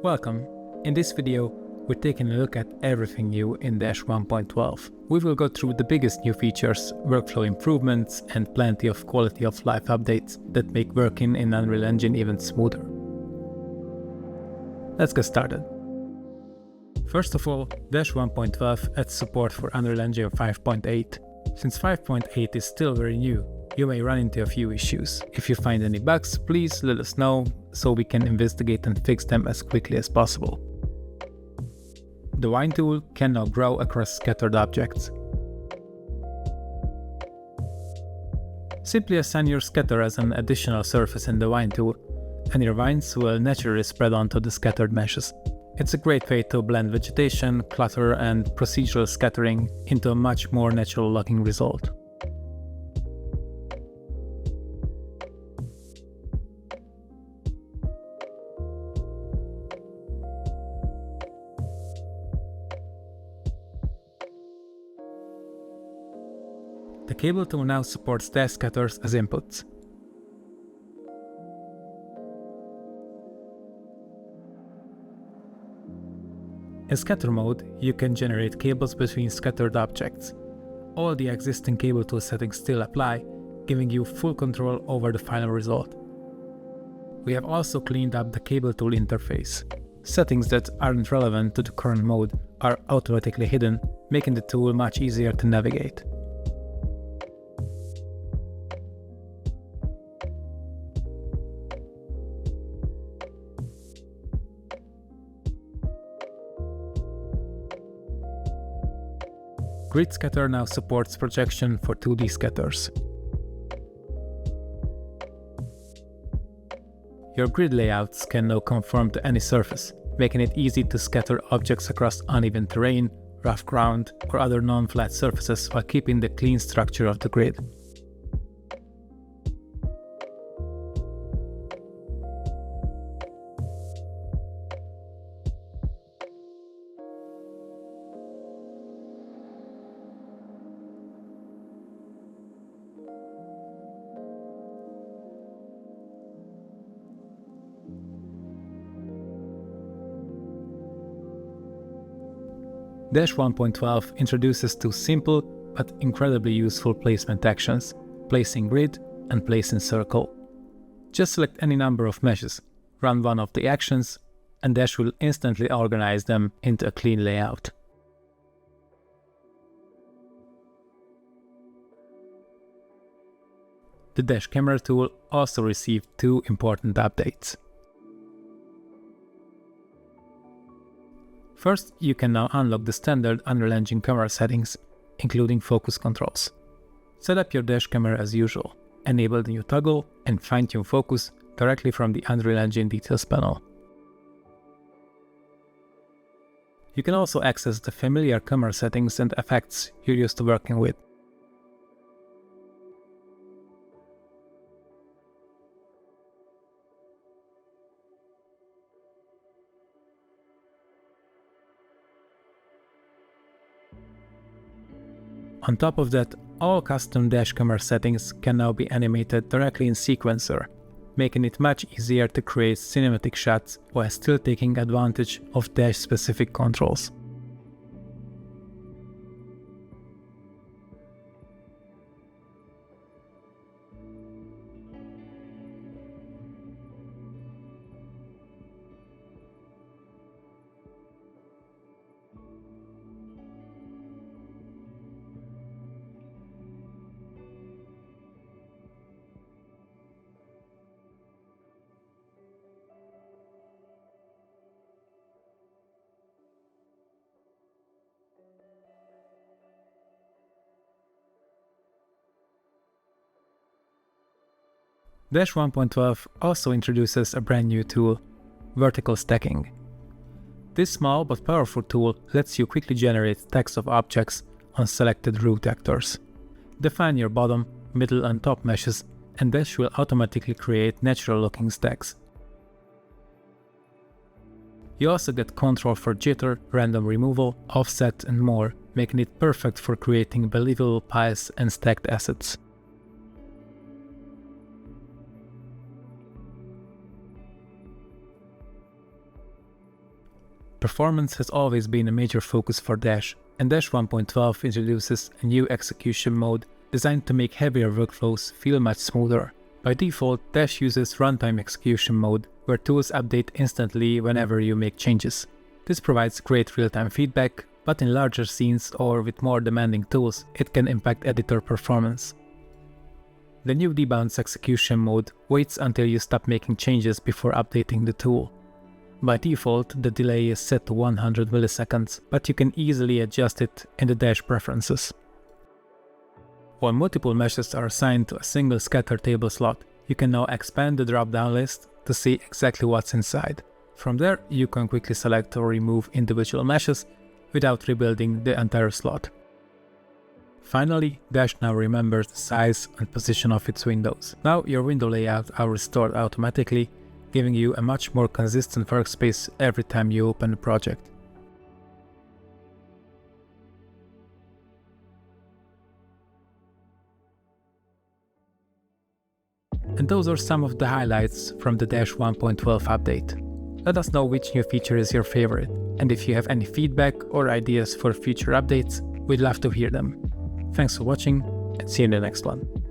Welcome! In this video, we're taking a look at everything new in Dash 1.12. We will go through the biggest new features, workflow improvements, and plenty of quality of life updates that make working in Unreal Engine even smoother. Let's get started. First of all, Dash 1.12 adds support for Unreal Engine 5.8. Since 5.8 is still very new, you may run into a few issues. If you find any bugs, please let us know so we can investigate and fix them as quickly as possible. The Vine tool can now grow across scattered objects. Simply assign your scatter as an additional surface in the Vine tool, and your vines will naturally spread onto the scattered meshes. It's a great way to blend vegetation, clutter, and procedural scattering into a much more natural looking result. The cable tool now supports dash scatters as inputs. In scatter mode, you can generate cables between scattered objects. All the existing cable tool settings still apply, giving you full control over the final result. We have also cleaned up the cable tool interface. Settings that aren't relevant to the current mode are automatically hidden, making the tool much easier to navigate. Grid Scatter now supports projection for 2D scatters. Your grid layouts can now conform to any surface, making it easy to scatter objects across uneven terrain, rough ground, or other non-flat surfaces while keeping the clean structure of the grid. Dash 1.12 introduces two simple but incredibly useful placement actions, place in grid and place in circle. Just select any number of meshes, run one of the actions, and Dash will instantly organize them into a clean layout. The Dash camera tool also received two important updates. First, you can now unlock the standard Unreal Engine camera settings, including focus controls. Set up your dash camera as usual, enable the new toggle, and fine-tune focus directly from the Unreal Engine details panel. You can also access the familiar camera settings and effects you're used to working with. On top of that, all custom dash camera settings can now be animated directly in Sequencer, making it much easier to create cinematic shots while still taking advantage of dash-specific controls. Dash 1.12 also introduces a brand new tool, vertical stacking. This small but powerful tool lets you quickly generate stacks of objects on selected root actors. Define your bottom, middle and top meshes, and Dash will automatically create natural-looking stacks. You also get control for jitter, random removal, offset and more, making it perfect for creating believable piles and stacked assets. Performance has always been a major focus for Dash, and Dash 1.12 introduces a new execution mode designed to make heavier workflows feel much smoother. By default, Dash uses runtime execution mode, where tools update instantly whenever you make changes. This provides great real-time feedback, but in larger scenes or with more demanding tools, it can impact editor performance. The new Debounce Execution Mode waits until you stop making changes before updating the tool. By default, the delay is set to 100 milliseconds, but you can easily adjust it in the Dash preferences. When multiple meshes are assigned to a single scatter table slot, you can now expand the drop-down list to see exactly what's inside. From there, you can quickly select or remove individual meshes without rebuilding the entire slot. Finally, Dash now remembers the size and position of its windows. Now your window layout are restored automatically, giving you a much more consistent workspace every time you open a project. And those are some of the highlights from the Dash 1.12 update. Let us know which new feature is your favorite, and if you have any feedback or ideas for future updates, we'd love to hear them. Thanks for watching, and see you in the next one.